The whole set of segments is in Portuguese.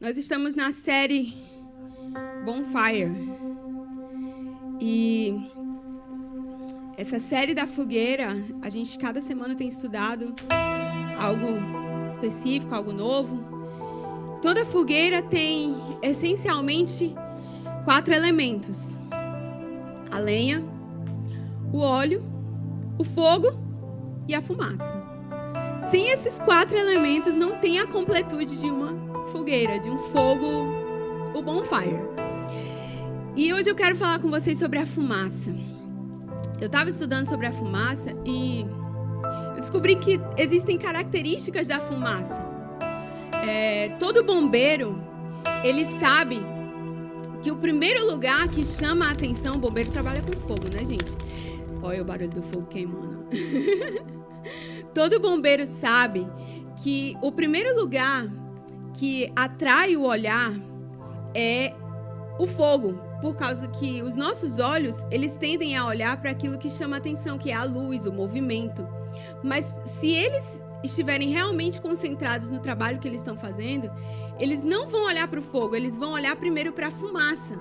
Nós estamos na série Bonfire. E essa série da fogueira, a gente cada semana tem estudado algo específico, algo novo. Toda fogueira tem essencialmente 4 elementos: a lenha, o óleo, o fogo e a fumaça. Sem esses 4 elementos não tem a completude de uma fogueira, de um fogo, o bonfire. E hoje eu quero falar com vocês sobre a fumaça. Eu estava estudando sobre a fumaça e eu descobri que existem características da fumaça. Todo bombeiro, ele sabe que o primeiro lugar que chama a atenção, o bombeiro trabalha com fogo, né, gente? Olha o barulho do fogo queimando. Todo bombeiro sabe que o primeiro lugar que atrai o olhar é o fogo, por causa que os nossos olhos, eles tendem a olhar para aquilo que chama a atenção, que é a luz, o movimento. Mas se eles estiverem realmente concentrados no trabalho que eles estão fazendo, eles não vão olhar para o fogo, eles vão olhar primeiro para a fumaça.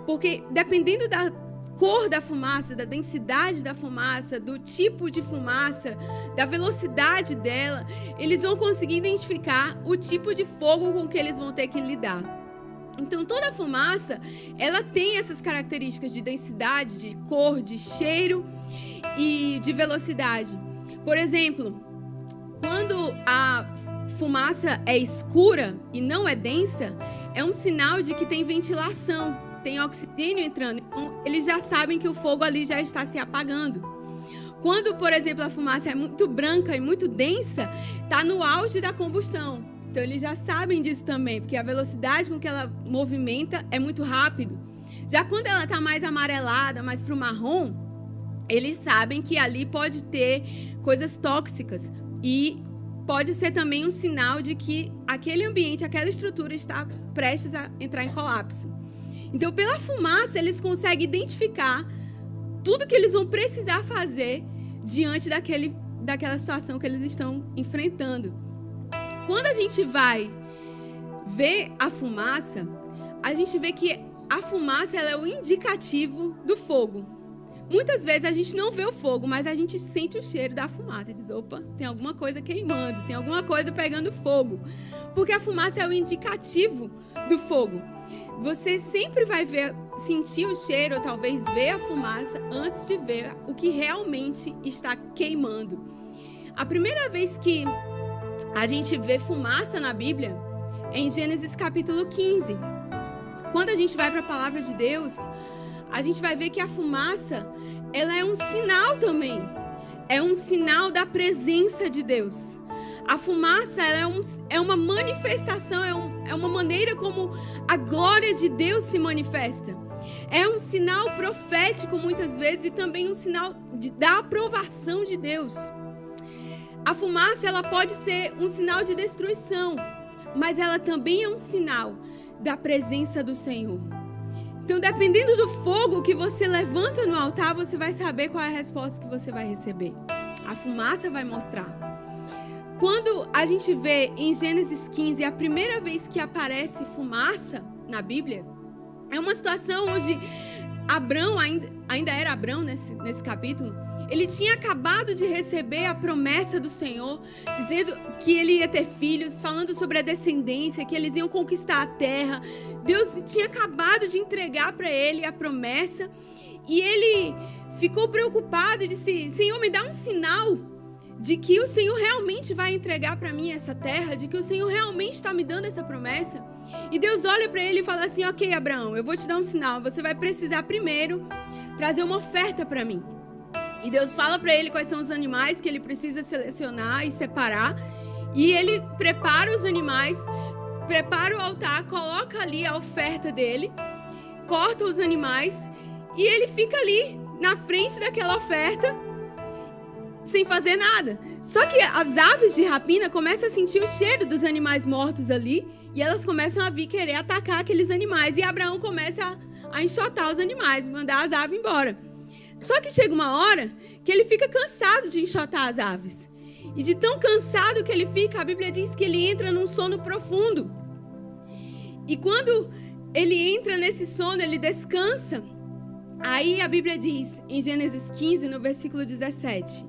Porque dependendo da cor da fumaça, da densidade da fumaça, do tipo de fumaça, da velocidade dela, eles vão conseguir identificar o tipo de fogo com que eles vão ter que lidar. Então, toda fumaça, ela tem essas características de densidade, de cor, de cheiro e de velocidade. Por exemplo, quando a fumaça é escura e não é densa, é um sinal de que tem ventilação, tem oxigênio entrando. Então, eles já sabem que o fogo ali já está se apagando. Quando, por exemplo, a fumaça é muito branca e muito densa, está no auge da combustão. Então, eles já sabem disso também, porque a velocidade com que ela movimenta é muito rápido. Já quando ela está mais amarelada, mais para o marrom, eles sabem que ali pode ter coisas tóxicas e pode ser também um sinal de que aquele ambiente, aquela estrutura está prestes a entrar em colapso. Então, pela fumaça, eles conseguem identificar tudo que eles vão precisar fazer diante daquela situação que eles estão enfrentando. Quando a gente vai ver a fumaça, a gente vê que a fumaça ela é o indicativo do fogo. Muitas vezes a gente não vê o fogo, mas a gente sente o cheiro da fumaça e diz, opa, tem alguma coisa queimando, tem alguma coisa pegando fogo. Porque a fumaça é o indicativo do fogo. Você sempre vai sentir o cheiro, ou talvez ver a fumaça, antes de ver o que realmente está queimando. A primeira vez que a gente vê fumaça na Bíblia é em Gênesis capítulo 15. Quando a gente vai para a palavra de Deus, a gente vai ver que a fumaça, ela é um sinal também. É um sinal da presença de Deus. A fumaça ela é uma manifestação, é uma maneira como a glória de Deus se manifesta. É um sinal profético muitas vezes e também um sinal da aprovação de Deus. A fumaça ela pode ser um sinal de destruição, mas ela também é um sinal da presença do Senhor. Então, dependendo do fogo que você levanta no altar, você vai saber qual é a resposta que você vai receber. A fumaça vai mostrar. Quando a gente vê em Gênesis 15 a primeira vez que aparece fumaça na Bíblia, é uma situação onde Abrão, ainda era Abrão nesse capítulo, ele tinha acabado de receber a promessa do Senhor, dizendo que ele ia ter filhos, falando sobre a descendência, que eles iam conquistar a terra. Deus tinha acabado de entregar para ele a promessa e ele ficou preocupado e disse, Senhor, me dá um sinal de que o Senhor realmente vai entregar para mim essa terra, de que o Senhor realmente está me dando essa promessa. E Deus olha para ele e fala assim, ok, Abraão, eu vou te dar um sinal, você vai precisar primeiro trazer uma oferta para mim. E Deus fala para ele quais são os animais que ele precisa selecionar e separar. E ele prepara os animais, prepara o altar, coloca ali a oferta dele, corta os animais e ele fica ali na frente daquela oferta sem fazer nada. Só que as aves de rapina começam a sentir o cheiro dos animais mortos ali e elas começam a vir querer atacar aqueles animais. E Abraão começa a enxotar os animais, mandar as aves embora. Só que chega uma hora que ele fica cansado de enxotar as aves. E de tão cansado que ele fica, a Bíblia diz que ele entra num sono profundo. E quando ele entra nesse sono, ele descansa. Aí a Bíblia diz, em Gênesis 15, no versículo 17: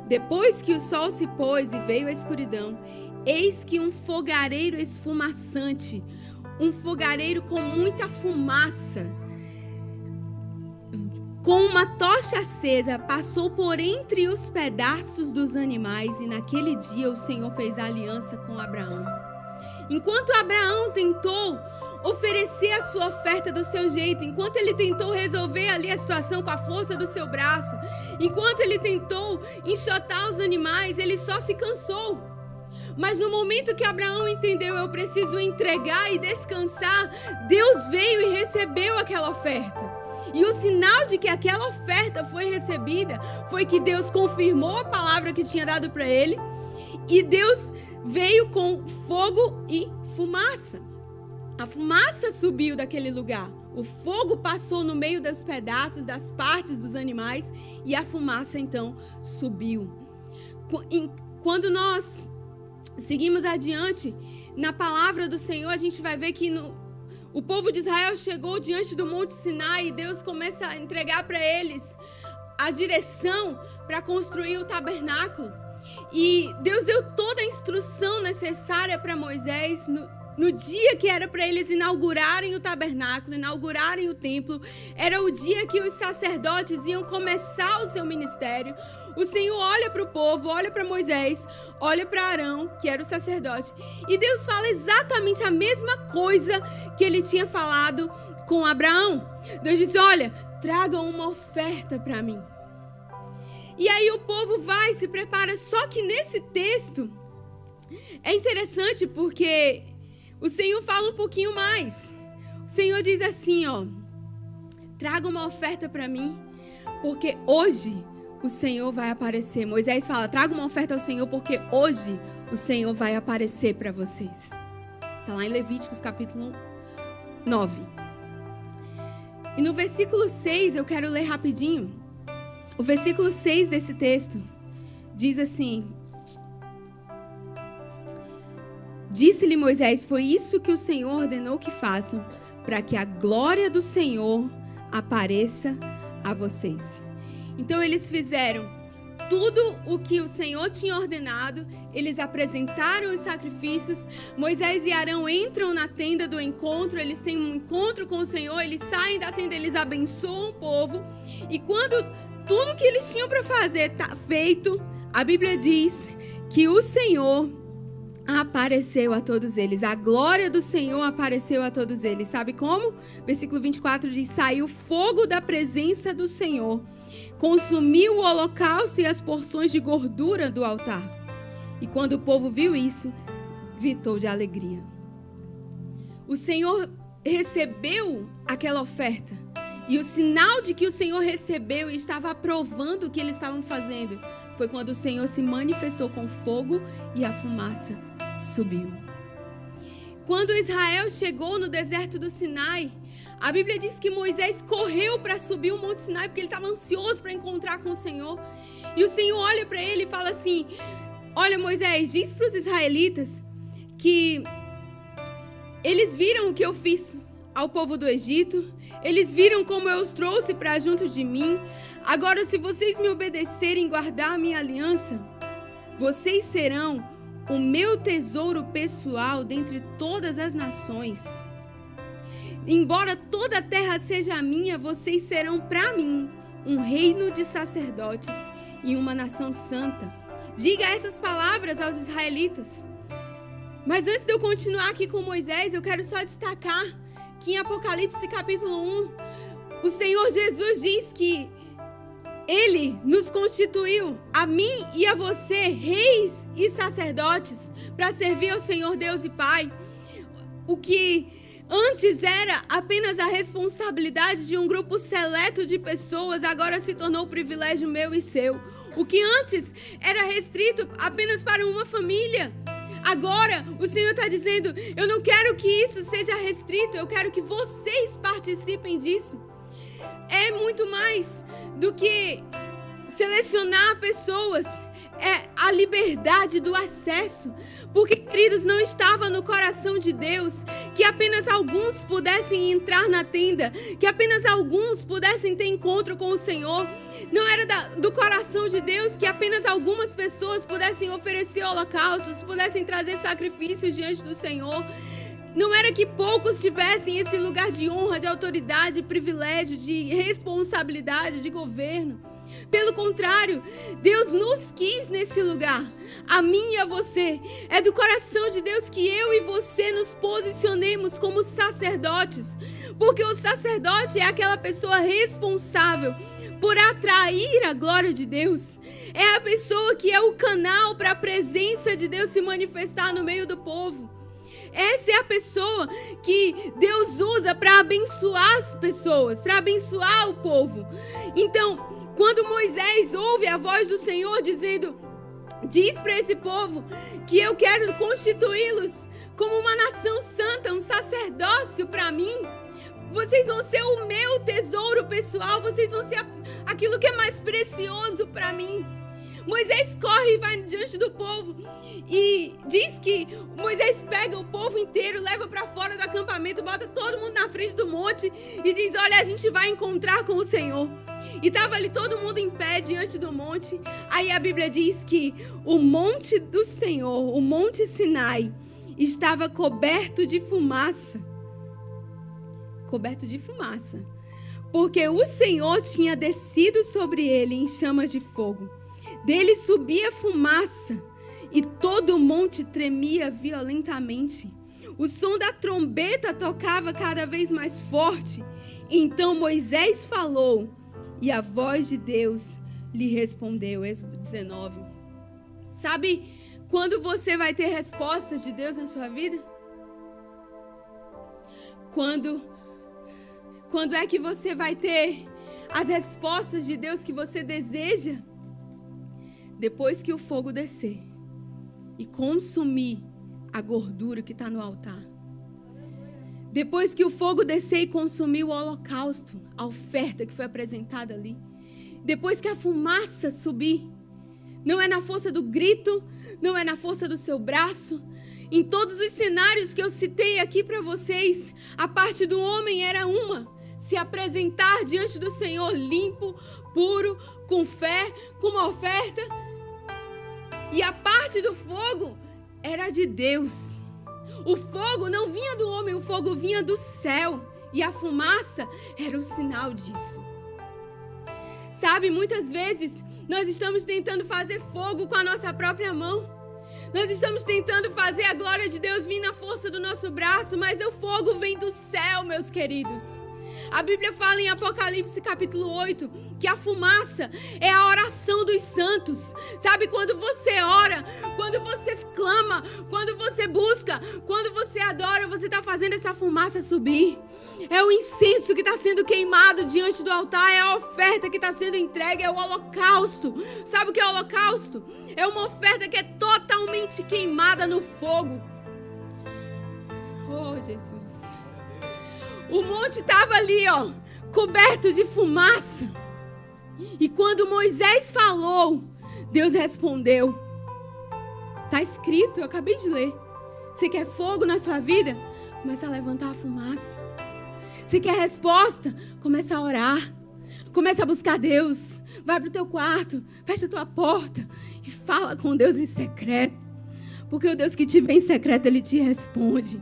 depois que o sol se pôs e veio a escuridão, eis que um fogareiro esfumaçante, um fogareiro com muita fumaça, com uma tocha acesa, passou por entre os pedaços dos animais, e naquele dia o Senhor fez aliança com Abraão. Enquanto Abraão tentou oferecer a sua oferta do seu jeito, enquanto ele tentou resolver ali a situação com a força do seu braço, enquanto ele tentou enxotar os animais, ele só se cansou. Mas no momento que Abraão entendeu, eu preciso entregar e descansar, Deus veio e recebeu aquela oferta. E o sinal de que aquela oferta foi recebida foi que Deus confirmou a palavra que tinha dado para ele, e Deus veio com fogo e fumaça. A fumaça subiu daquele lugar. O fogo passou no meio dos pedaços, das partes dos animais, e a fumaça então subiu. Quando nós seguimos adiante na palavra do Senhor, a gente vai ver que o povo de Israel chegou diante do Monte Sinai e Deus começa a entregar para eles a direção para construir o tabernáculo. E Deus deu toda a instrução necessária para Moisés no dia que era para eles inaugurarem o tabernáculo, inaugurarem o templo. Era o dia que os sacerdotes iam começar o seu ministério. O Senhor olha para o povo, olha para Moisés, olha para Arão, que era o sacerdote, e Deus fala exatamente a mesma coisa que ele tinha falado com Abraão. Deus disse: olha, tragam uma oferta para mim. E aí o povo vai e se prepara. Só que nesse texto é interessante porque o Senhor fala um pouquinho mais. O Senhor diz assim, ó: traga uma oferta para mim, porque hoje o Senhor vai aparecer. Moisés fala: traga uma oferta ao Senhor, porque hoje o Senhor vai aparecer para vocês. Está lá em Levíticos capítulo 9. E no versículo 6, eu quero ler rapidinho. O versículo 6 desse texto diz assim: disse-lhe Moisés: foi isso que o Senhor ordenou que façam, para que a glória do Senhor apareça a vocês. Então eles fizeram tudo o que o Senhor tinha ordenado, eles apresentaram os sacrifícios. Moisés e Arão entram na tenda do encontro, eles têm um encontro com o Senhor, eles saem da tenda, eles abençoam o povo. E quando tudo que eles tinham para fazer está feito, a Bíblia diz que o Senhor apareceu a todos eles. A glória do Senhor apareceu a todos eles. Sabe como? Versículo 24 diz: saiu fogo da presença do Senhor, consumiu o holocausto e as porções de gordura do altar. E quando o povo viu isso, gritou de alegria. O Senhor recebeu aquela oferta. E o sinal de que o Senhor recebeu e estava aprovando o que eles estavam fazendo foi quando o Senhor se manifestou com fogo e a fumaça subiu. Quando Israel chegou no deserto do Sinai, a Bíblia diz que Moisés correu para subir o Monte Sinai porque ele estava ansioso para encontrar com o Senhor. E o Senhor olha para ele e fala assim: olha, Moisés, diz para os israelitas que eles viram o que eu fiz ao povo do Egito, eles viram como eu os trouxe para junto de mim. Agora, se vocês me obedecerem e guardar a minha aliança, vocês serão o meu tesouro pessoal dentre todas as nações. Embora toda a terra seja minha, vocês serão para mim um reino de sacerdotes e uma nação santa. Diga essas palavras aos israelitas. Mas antes de eu continuar aqui com Moisés, eu quero só destacar que em Apocalipse capítulo 1, o Senhor Jesus diz que Ele nos constituiu, a mim e a você, reis e sacerdotes, para servir ao Senhor Deus e Pai. O que antes era apenas a responsabilidade de um grupo seleto de pessoas, agora se tornou privilégio meu e seu. O que antes era restrito apenas para uma família, agora o Senhor está dizendo: eu não quero que isso seja restrito, eu quero que vocês participem disso. É muito mais do que selecionar pessoas, é a liberdade do acesso. Porque, queridos, não estava no coração de Deus que apenas alguns pudessem entrar na tenda, que apenas alguns pudessem ter encontro com o Senhor. Não era do coração de Deus que apenas algumas pessoas pudessem oferecer holocaustos, pudessem trazer sacrifícios diante do Senhor. Não era que poucos tivessem esse lugar de honra, de autoridade, de privilégio, de responsabilidade, de governo. Pelo contrário, Deus nos quis nesse lugar, a mim e a você. É do coração de Deus que eu e você nos posicionemos como sacerdotes, porque o sacerdote é aquela pessoa responsável por atrair a glória de Deus. É a pessoa que é o canal para a presença de Deus se manifestar no meio do povo. Essa é a pessoa que Deus usa para abençoar as pessoas, para abençoar o povo. Então, quando Moisés ouve a voz do Senhor dizendo, diz para esse povo que eu quero constituí-los como uma nação santa, um sacerdócio para mim. Vocês vão ser o meu tesouro pessoal, vocês vão ser aquilo que é mais precioso para mim. Moisés corre e vai diante do povo e diz que Moisés pega o povo inteiro, leva para fora do acampamento, bota todo mundo na frente do monte e diz, olha, a gente vai encontrar com o Senhor. E estava ali todo mundo em pé diante do monte. Aí a Bíblia diz que o monte do Senhor, o monte Sinai, estava coberto de fumaça. Coberto de fumaça. Porque o Senhor tinha descido sobre ele em chamas de fogo. Dele subia fumaça e todo o monte tremia violentamente. O som da trombeta tocava cada vez mais forte. Então Moisés falou e a voz de Deus lhe respondeu. Êxodo 19. Sabe quando você vai ter respostas de Deus na sua vida? Quando é que você vai ter as respostas de Deus que você deseja? Depois que o fogo descer e consumir a gordura que está no altar. Depois que o fogo descer e consumir o holocausto, a oferta que foi apresentada ali. Depois que a fumaça subir. Não é na força do grito, não é na força do seu braço. Em todos os cenários que eu citei aqui para vocês, a parte do homem era uma: se apresentar diante do Senhor limpo, puro, com fé, com uma oferta. E a parte do fogo era de Deus. O fogo não vinha do homem, o fogo vinha do céu. E a fumaça era o sinal disso. Sabe, muitas vezes nós estamos tentando fazer fogo com a nossa própria mão. Nós estamos tentando fazer a glória de Deus vir na força do nosso braço, mas o fogo vem do céu, meus queridos. A Bíblia fala em Apocalipse capítulo 8 que a fumaça é a oração dos santos. Sabe, quando você ora, quando você clama, quando você busca, quando você adora, você está fazendo essa fumaça subir. É o incenso que está sendo queimado diante do altar, é a oferta que está sendo entregue, é o holocausto. Sabe o que é o holocausto? É uma oferta que é totalmente queimada no fogo. Oh, Jesus. O monte estava ali, ó, coberto de fumaça. E quando Moisés falou, Deus respondeu. Está escrito, eu acabei de ler. Você quer fogo na sua vida? Começa a levantar a fumaça. Você quer resposta? Começa a orar. Começa a buscar Deus. Vai para o teu quarto, fecha a tua porta e fala com Deus em secreto. Porque o Deus que te vê em secreto, Ele te responde.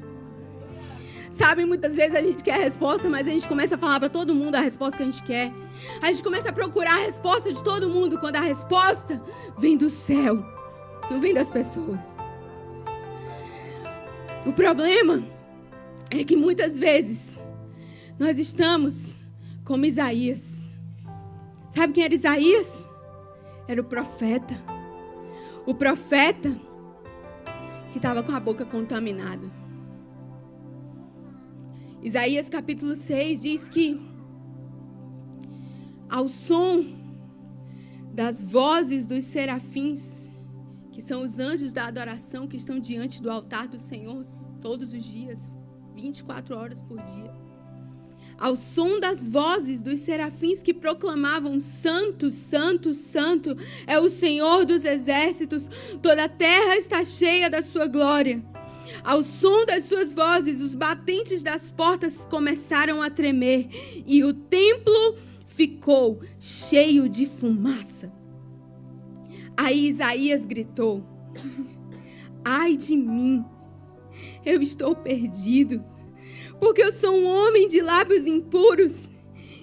Sabe, muitas vezes a gente quer a resposta, mas a gente começa a falar para todo mundo a resposta que a gente quer. A gente começa a procurar a resposta de todo mundo, quando a resposta vem do céu, não vem das pessoas. O problema é que muitas vezes nós estamos como Isaías. Sabe quem era Isaías? Era o profeta. O profeta que estava com a boca contaminada. Isaías capítulo 6 diz que ao som das vozes dos serafins, que são os anjos da adoração que estão diante do altar do Senhor todos os dias, 24 horas por dia. ao som das vozes dos serafins que proclamavam: Santo, Santo, Santo é o Senhor dos exércitos, toda a terra está cheia da sua glória. Ao som das suas vozes, os batentes das portas começaram a tremer e o templo ficou cheio de fumaça. Aí Isaías gritou: ai de mim, eu estou perdido, porque eu sou um homem de lábios impuros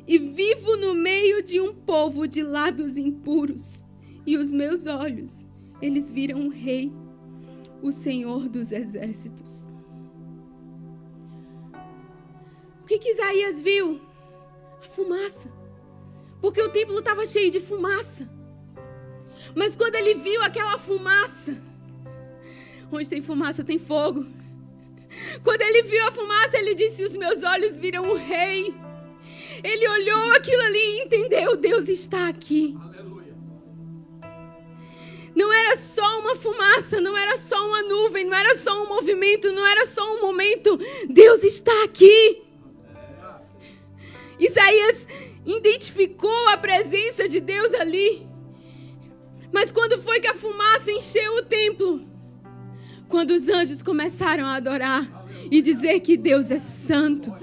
e vivo no meio de um povo de lábios impuros. E os meus olhos, eles viram o Rei, o Senhor dos exércitos. O que Isaías viu? A fumaça. Porque o templo estava cheio de fumaça. Mas quando ele viu aquela fumaça, onde tem fumaça tem fogo. Quando ele viu a fumaça, ele disse: os meus olhos viram o Rei. Ele olhou aquilo ali e entendeu: Deus está aqui. Não era só uma fumaça, não era só uma nuvem, não era só um movimento, não era só um momento. Deus está aqui. Isaías identificou a presença de Deus ali. Mas quando foi que a fumaça encheu o templo? Quando os anjos começaram a adorar e dizer que Deus é santo.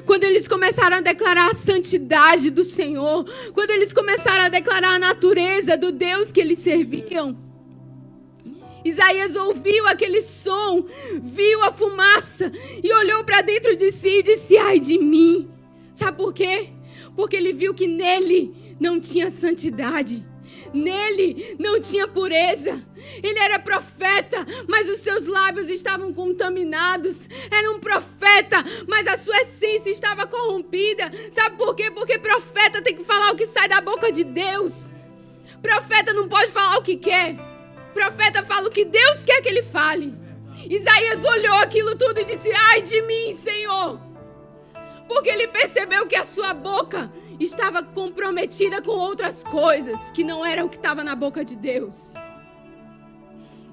Quando eles começaram a declarar a santidade do Senhor. Quando eles começaram a declarar a natureza do Deus que eles serviam. Isaías ouviu aquele som, viu a fumaça e olhou para dentro de si e disse: ai de mim. Sabe por quê? Porque ele viu que nele não tinha santidade. Nele não tinha pureza. Ele era profeta, mas os seus lábios estavam contaminados. Era um profeta, mas a sua essência estava corrompida. Sabe por quê? Porque profeta tem que falar o que sai da boca de Deus. Profeta não pode falar o que quer. Profeta fala o que Deus quer que ele fale. Isaías olhou aquilo tudo e disse: ai de mim, Senhor. Porque ele percebeu que a sua boca estava comprometida com outras coisas que não eram o que estava na boca de Deus.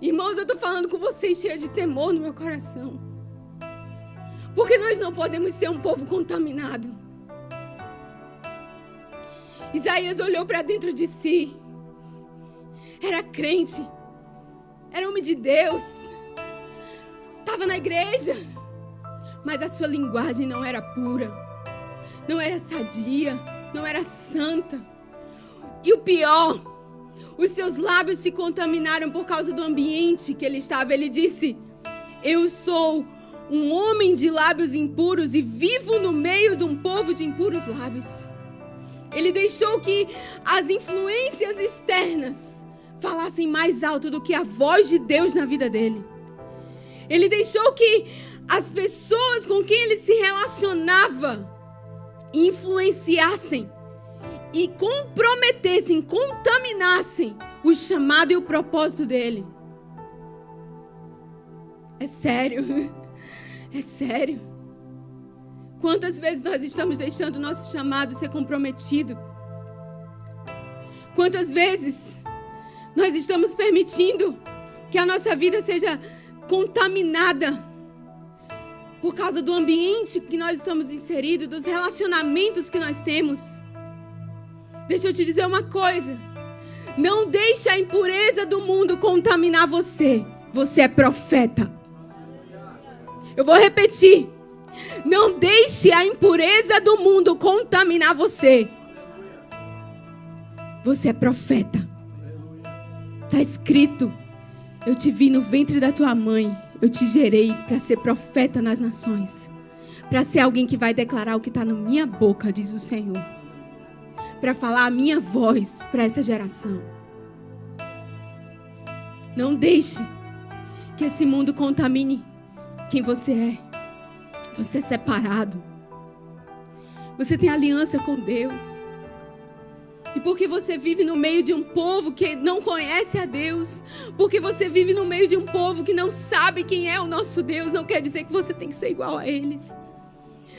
Irmãos, eu estou falando com vocês cheia de temor no meu coração. Porque nós não podemos ser um povo contaminado. Isaías olhou para dentro de si. Era crente. Era homem de Deus. Estava na igreja. Mas a sua linguagem não era pura. Não era sadia. Não era santa. E o pior, os seus lábios se contaminaram por causa do ambiente que ele estava. Ele disse: eu sou um homem de lábios impuros e vivo no meio de um povo de impuros lábios. Ele deixou que as influências externas falassem mais alto do que a voz de Deus na vida dele. Ele deixou que as pessoas com quem ele se relacionava influenciassem e comprometessem, contaminassem o chamado e o propósito dele. É sério. É sério. Quantas vezes nós estamos deixando o nosso chamado ser comprometido? Quantas vezes nós estamos permitindo que a nossa vida seja contaminada por causa do ambiente que nós estamos inseridos, dos relacionamentos que nós temos? Deixa eu te dizer uma coisa. Não deixe a impureza do mundo contaminar você. Você é profeta. Eu vou repetir. Não deixe a impureza do mundo contaminar você. Você é profeta. Está escrito: eu te vi no ventre da tua mãe. Eu te gerei para ser profeta nas nações. Para ser alguém que vai declarar o que está na minha boca, diz o Senhor. Para falar a minha voz para essa geração. Não deixe que esse mundo contamine quem você é. Você é separado. Você tem aliança com Deus. E porque você vive no meio de um povo que não conhece a Deus, porque você vive no meio de um povo que não sabe quem é o nosso Deus, não quer dizer que você tem que ser igual a eles.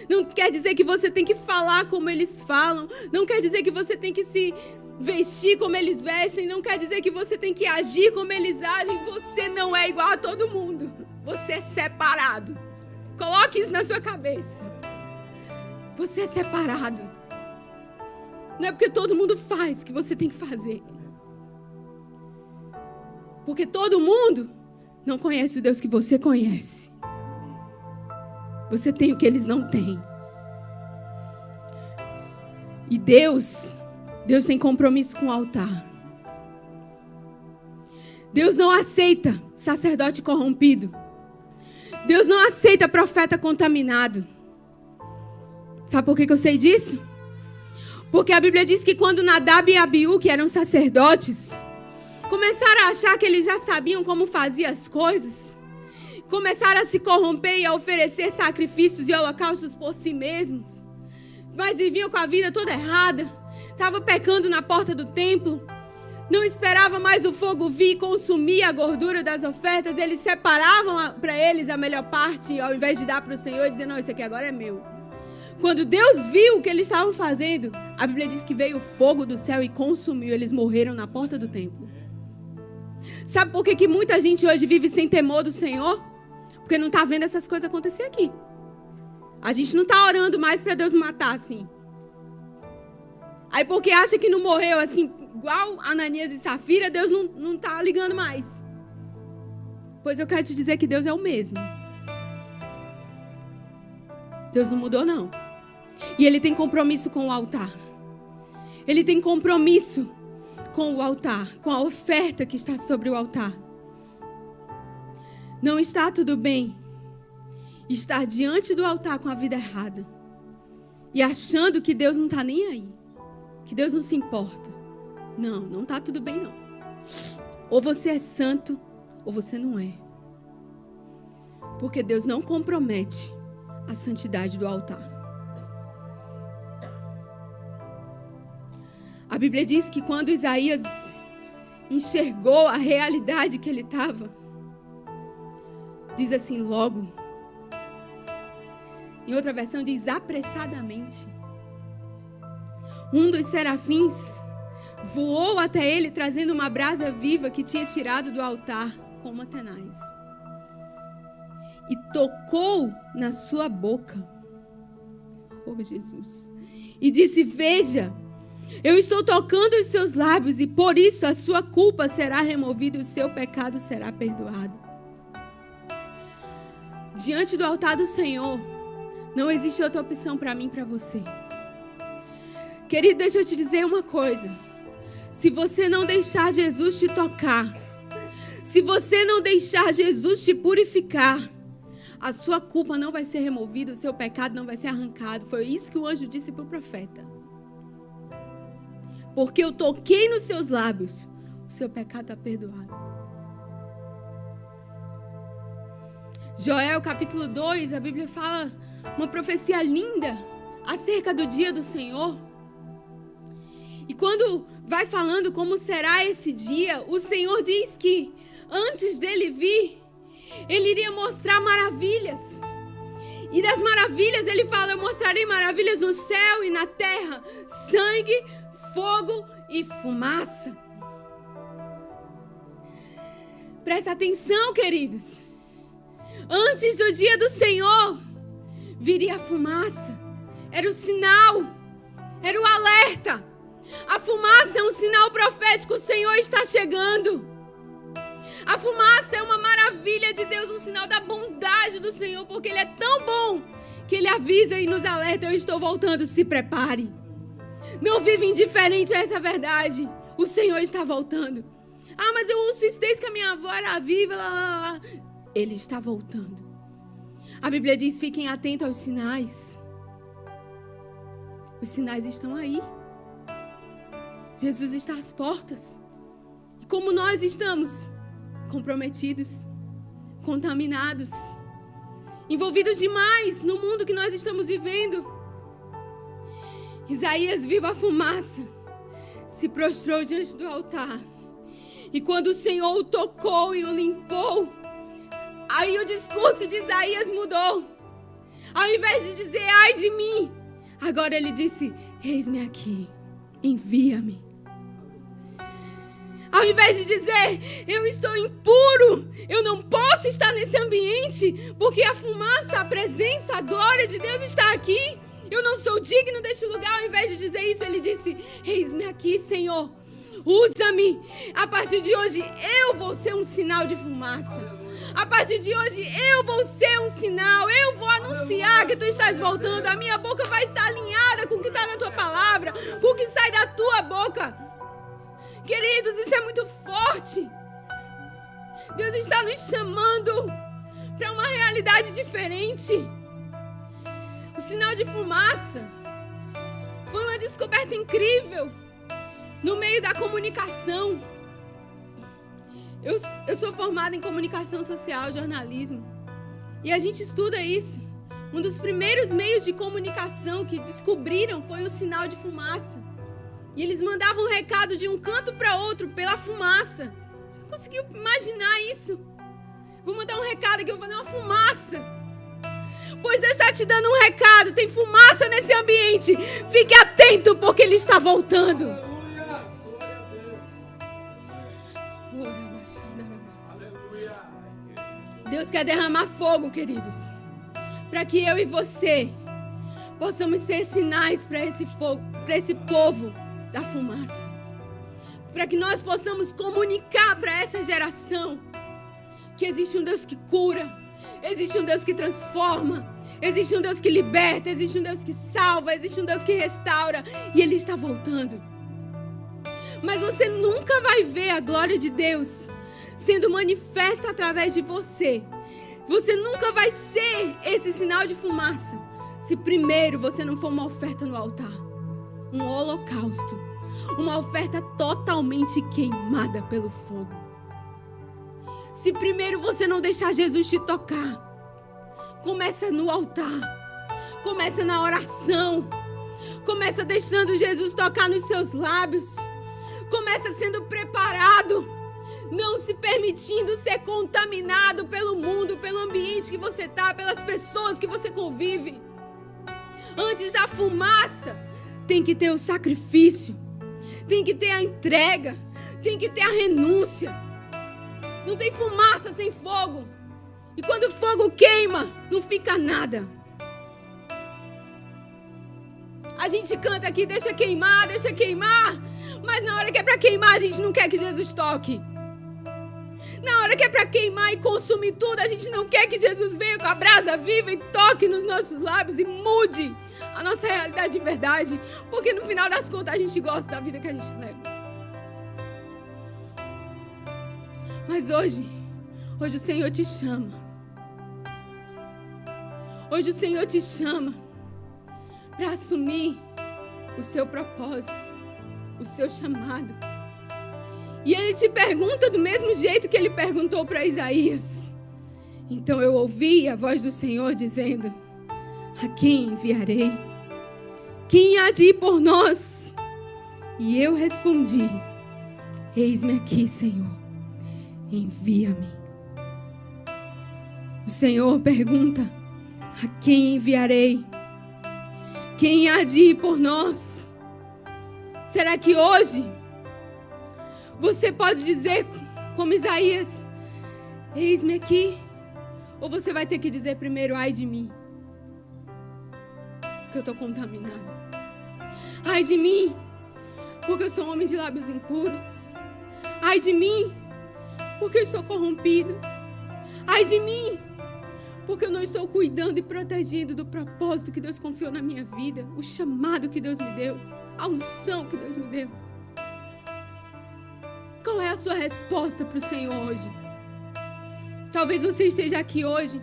Não quer dizer que você tem que falar como eles falam. Não quer dizer que você tem que se vestir como eles vestem. Não quer dizer que você tem que agir como eles agem. Você não é igual a todo mundo. Você é separado. Coloque isso na sua cabeça. Você é separado. Não é porque todo mundo faz que você tem que fazer. Porque todo mundo não conhece o Deus que você conhece. Você tem o que eles não têm. E Deus tem compromisso com o altar. Deus não aceita sacerdote corrompido. Deus não aceita profeta contaminado. Sabe por que eu sei disso? Porque a Bíblia diz que quando Nadab e Abiú, que eram sacerdotes, começaram a achar que eles já sabiam como faziam as coisas, começaram a se corromper e a oferecer sacrifícios e holocaustos por si mesmos, mas viviam com a vida toda errada, estavam pecando na porta do templo, não esperava mais o fogo vir e consumir a gordura das ofertas, eles separavam para eles a melhor parte, ao invés de dar para o Senhor e dizer, não, isso aqui agora é meu. Quando Deus viu o que eles estavam fazendo, a Bíblia diz que veio o fogo do céu e consumiu, eles morreram na porta do templo. Sabe por que muita gente hoje vive sem temor do Senhor? Porque não está vendo essas coisas acontecer aqui. A gente não está orando mais para Deus matar assim. Aí porque acha que não morreu assim, igual Ananias e Safira, Deus não está ligando mais. Pois eu quero te dizer que Deus é o mesmo. Deus não mudou, não. E Ele tem compromisso com o altar. Ele tem compromisso com o altar, com a oferta que está sobre o altar. Não está tudo bem estar diante do altar com a vida errada e achando que Deus não está nem aí, que Deus não se importa. Não está tudo bem, não. Ou você é santo ou você não é. Porque Deus não compromete a santidade do altar. A Bíblia diz que quando Isaías enxergou a realidade que ele estava, diz assim, logo. Em outra versão diz apressadamente. Um dos serafins voou até ele trazendo uma brasa viva que tinha tirado do altar com uma tenaz. E tocou na sua boca. Oh, Jesus. E disse, veja, eu estou tocando os seus lábios e por isso a sua culpa será removida e o seu pecado será perdoado. Diante do altar do Senhor, não existe outra opção para mim e para você. Querido, deixa eu te dizer uma coisa. Se você não deixar Jesus te tocar, se você não deixar Jesus te purificar, a sua culpa não vai ser removida, o seu pecado não vai ser arrancado. Foi isso que o anjo disse para o profeta. Porque eu toquei nos seus lábios, o seu pecado está perdoado. Joel capítulo 2, a Bíblia fala uma profecia linda acerca do dia do Senhor. E quando vai falando como será esse dia, o Senhor diz que antes dele vir, Ele iria mostrar maravilhas. E das maravilhas ele fala, eu mostrarei maravilhas no céu e na terra, sangue, fogo e fumaça. Presta atenção, queridos. Antes do dia do Senhor, viria a fumaça. Era o sinal, era o alerta. A fumaça é um sinal profético, o Senhor está chegando. A fumaça é uma maravilha de Deus, um sinal da bondade do Senhor, porque Ele é tão bom que Ele avisa e nos alerta, eu estou voltando, se prepare. Não vive indiferente a essa verdade, o Senhor está voltando. Ah, mas eu ouço isso desde que a minha avó era viva, lá. Ele está voltando. A Bíblia diz, fiquem atentos aos sinais. Os sinais estão aí. Jesus está às portas. E como nós estamos? Comprometidos, contaminados, envolvidos demais no mundo que nós estamos vivendo. Isaías viu a fumaça, se prostrou diante do altar. E quando o Senhor o tocou e o limpou, aí o discurso de Isaías mudou. Ao invés de dizer, ai de mim, agora ele disse, eis-me aqui, envia-me. Ao invés de dizer, eu estou impuro, eu não posso estar nesse ambiente, porque a fumaça, a presença, a glória de Deus está aqui. Eu não sou digno deste lugar. Ao invés de dizer isso, ele disse: eis-me aqui, Senhor. Usa-me. A partir de hoje, eu vou ser um sinal de fumaça. A partir de hoje, eu vou ser um sinal. Eu vou anunciar que tu estás voltando. A minha boca vai estar alinhada com o que está na tua palavra, com o que sai da tua boca. Queridos, isso é muito forte. Deus está nos chamando para uma realidade diferente. O sinal de fumaça foi uma descoberta incrível no meio da comunicação. Eu sou formada em comunicação social, jornalismo. E a gente estuda isso. Um dos primeiros meios de comunicação que descobriram foi o sinal de fumaça. E eles mandavam um recado de um canto para outro pela fumaça. Você conseguiu imaginar isso? Vou mandar um recado aqui, eu vou mandar uma fumaça. Pois Deus está te dando um recado. Tem fumaça nesse ambiente. Fique atento porque Ele está voltando. Deus quer derramar fogo, queridos, para que eu e você possamos ser sinais para esse fogo, para esse povo da fumaça, para que nós possamos comunicar para essa geração que existe um Deus que cura, existe um Deus que transforma, existe um Deus que liberta, existe um Deus que salva, existe um Deus que restaura, e Ele está voltando. Mas você nunca vai ver a glória de Deus sendo manifesta através de você. Você nunca vai ser esse sinal de fumaça se primeiro você não for uma oferta no altar, um holocausto, uma oferta totalmente queimada pelo fogo. Se primeiro você não deixar Jesus te tocar, começa no altar, começa na oração, começa deixando Jesus tocar nos seus lábios, começa sendo preparado, não se permitindo ser contaminado pelo mundo, pelo ambiente que você está, pelas pessoas que você convive. Antes da fumaça, tem que ter o sacrifício, tem que ter a entrega, tem que ter a renúncia. Não tem fumaça sem fogo. E quando o fogo queima, não fica nada. A gente canta aqui, deixa queimar, mas na hora que é para queimar, a gente não quer que Jesus toque. Na hora que é para queimar e consumir tudo, a gente não quer que Jesus venha com a brasa viva e toque nos nossos lábios e mude a nossa realidade de verdade. Porque no final das contas, a gente gosta da vida que a gente leva. Mas hoje o Senhor te chama. Hoje o Senhor te chama para assumir o seu propósito, o seu chamado. E Ele te pergunta do mesmo jeito que Ele perguntou para Isaías. Então eu ouvi a voz do Senhor dizendo: a quem enviarei? Quem há de ir por nós? E eu respondi: eis-me aqui, Senhor, envia-me. O Senhor pergunta: a quem enviarei? Quem há de ir por nós? Será que hoje você pode dizer como Isaías: eis-me aqui? Ou você vai ter que dizer primeiro: ai de mim, porque eu estou contaminado. Ai de mim, porque eu sou um homem de lábios impuros. Ai de mim, porque eu estou corrompido. Ai de mim, porque eu não estou cuidando e protegendo do propósito que Deus confiou na minha vida, o chamado que Deus me deu, a unção que Deus me deu. Qual é a sua resposta para o Senhor hoje? Talvez você esteja aqui hoje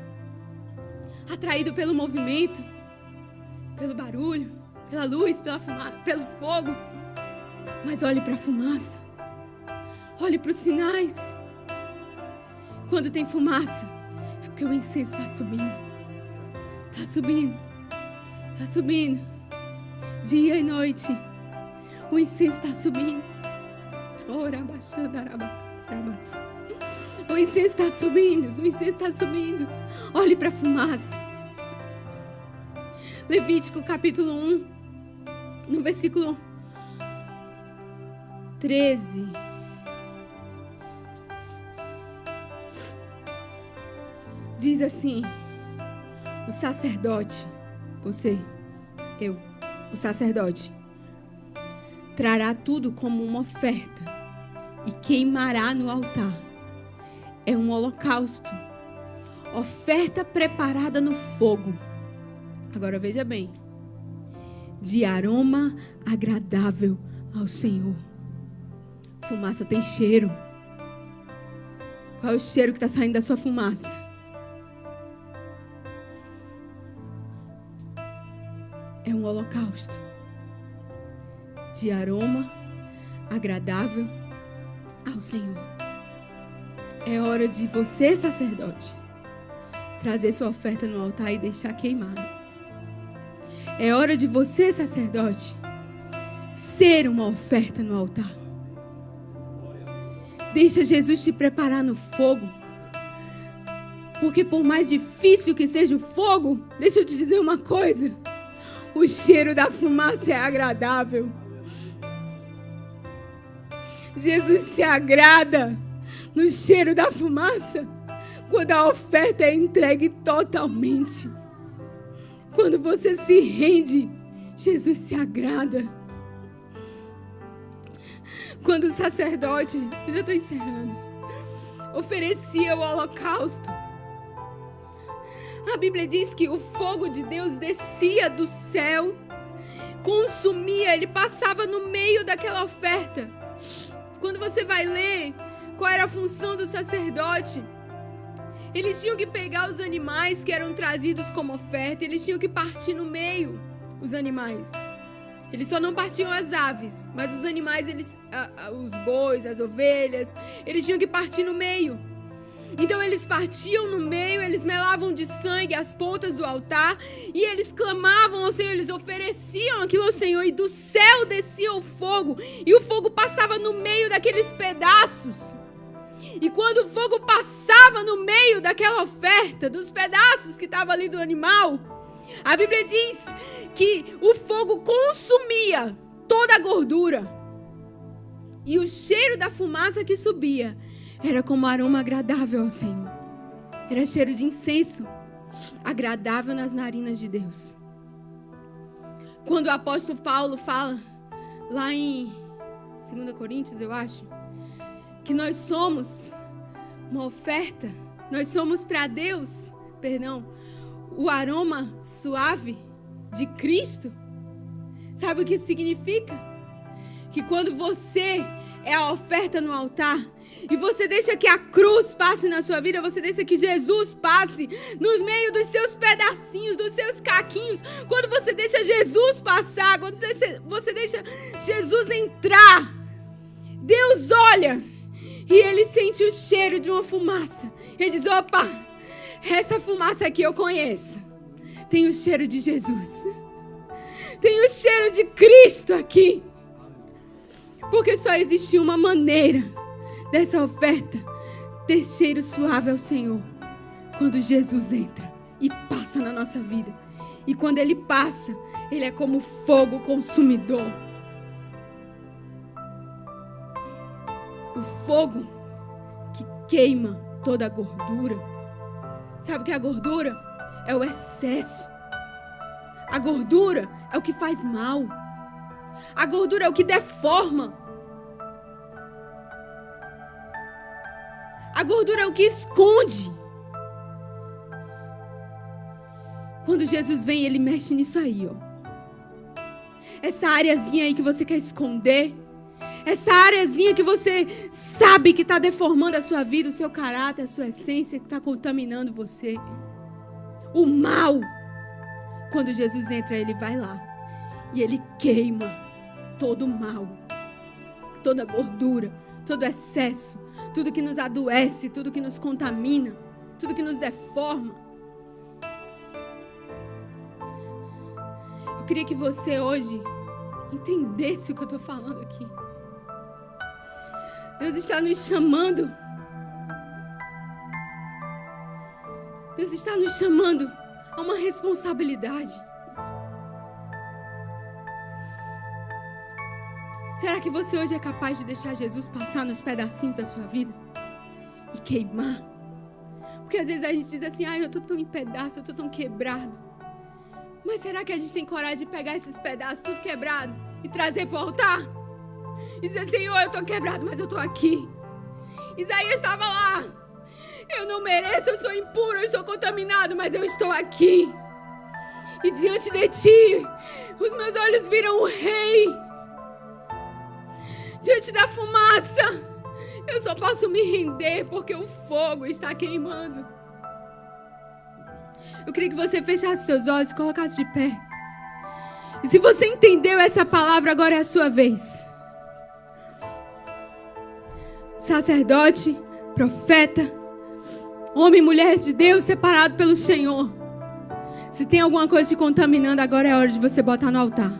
atraído pelo movimento, pelo barulho, pela luz, pela fumaça, pelo fogo. Mas olhe para a fumaça. Olhe para os sinais. Quando tem fumaça, é porque o incenso está subindo. Está subindo. Está subindo. Dia e noite. O incenso está subindo. O incenso está subindo. O incenso está subindo. Olhe para a fumaça. Levítico capítulo 1, no versículo 13. Diz assim: o sacerdote, você, o sacerdote, trará tudo como uma oferta e queimará no altar. É um holocausto, oferta preparada no fogo. Agora veja bem, de aroma agradável ao Senhor. Fumaça tem cheiro. Qual é o cheiro que está saindo da sua fumaça? É um holocausto de aroma agradável ao Senhor. É hora de você, sacerdote, trazer sua oferta no altar e deixar queimar. É hora de você, sacerdote, ser uma oferta no altar. Deixa Jesus te preparar no fogo. Porque por mais difícil que seja o fogo, deixa eu te dizer uma coisa. O cheiro da fumaça é agradável. Jesus se agrada no cheiro da fumaça quando a oferta é entregue totalmente. Quando você se rende, Jesus se agrada. Quando o sacerdote, eu já estou encerrando, oferecia o holocausto, a Bíblia diz que o fogo de Deus descia do céu, consumia, ele passava no meio daquela oferta. Quando você vai ler qual era a função do sacerdote, eles tinham que pegar os animais que eram trazidos como oferta, eles tinham que partir no meio, os animais. Eles só não partiam as aves, mas os animais, os bois, as ovelhas, eles tinham que partir no meio. Então eles partiam no meio, eles melavam de sangue as pontas do altar e eles clamavam ao Senhor, eles ofereciam aquilo ao Senhor e do céu descia o fogo e o fogo passava no meio daqueles pedaços. E quando o fogo passava no meio daquela oferta, dos pedaços que estavam ali do animal, a Bíblia diz que o fogo consumia toda a gordura. E o cheiro da fumaça que subia era como aroma agradável ao Senhor. Era cheiro de incenso, agradável nas narinas de Deus. Quando o apóstolo Paulo fala, lá em 2 Coríntios, eu acho, que nós somos uma oferta, nós somos para Deus, o aroma suave de Cristo. Sabe o que isso significa? Que quando você é a oferta no altar e você deixa que a cruz passe na sua vida, você deixa que Jesus passe no meio dos seus pedacinhos, dos seus caquinhos, quando você deixa Jesus passar, quando você deixa Jesus entrar, Deus olha e Ele sente o cheiro de uma fumaça. Ele diz, opa, essa fumaça aqui eu conheço. Tem o cheiro de Jesus. Tem o cheiro de Cristo aqui. Porque só existe uma maneira dessa oferta ter cheiro suave ao Senhor. Quando Jesus entra e passa na nossa vida. E quando Ele passa, Ele é como fogo consumidor. O fogo que queima toda a gordura. Sabe o que é a gordura? É o excesso. A gordura é o que faz mal. A gordura é o que deforma. A gordura é o que esconde. Quando Jesus vem, Ele mexe nisso aí, ó. Essa areazinha aí que você quer esconder. Essa areazinha que você sabe que está deformando a sua vida, o seu caráter, a sua essência, que está contaminando você. O mal. Quando Jesus entra, Ele vai lá. E Ele queima todo o mal. Toda a gordura. Todo o excesso. Tudo que nos adoece. Tudo que nos contamina. Tudo que nos deforma. Eu queria que você hoje entendesse o que eu estou falando aqui. Deus está nos chamando. Deus está nos chamando a uma responsabilidade. Será que você hoje é capaz de deixar Jesus passar nos pedacinhos da sua vida e queimar? Porque às vezes a gente diz assim, eu estou tão em pedaço, eu estou tão quebrado. Mas será que a gente tem coragem de pegar esses pedaços tudo quebrado e trazer para o altar? E dizer, Senhor, eu estou quebrado, mas eu estou aqui. Isaías estava lá. Eu não mereço, eu sou impuro, eu sou contaminado, mas eu estou aqui. E diante de ti, os meus olhos viram o rei. Diante da fumaça, eu só posso me render porque o fogo está queimando. Eu queria que você fechasse seus olhos e colocasse de pé. E se você entendeu essa palavra, agora é a sua vez. Sacerdote, profeta, homem e mulher de Deus separado pelo Senhor. Se tem alguma coisa te contaminando, agora é hora de você botar no altar.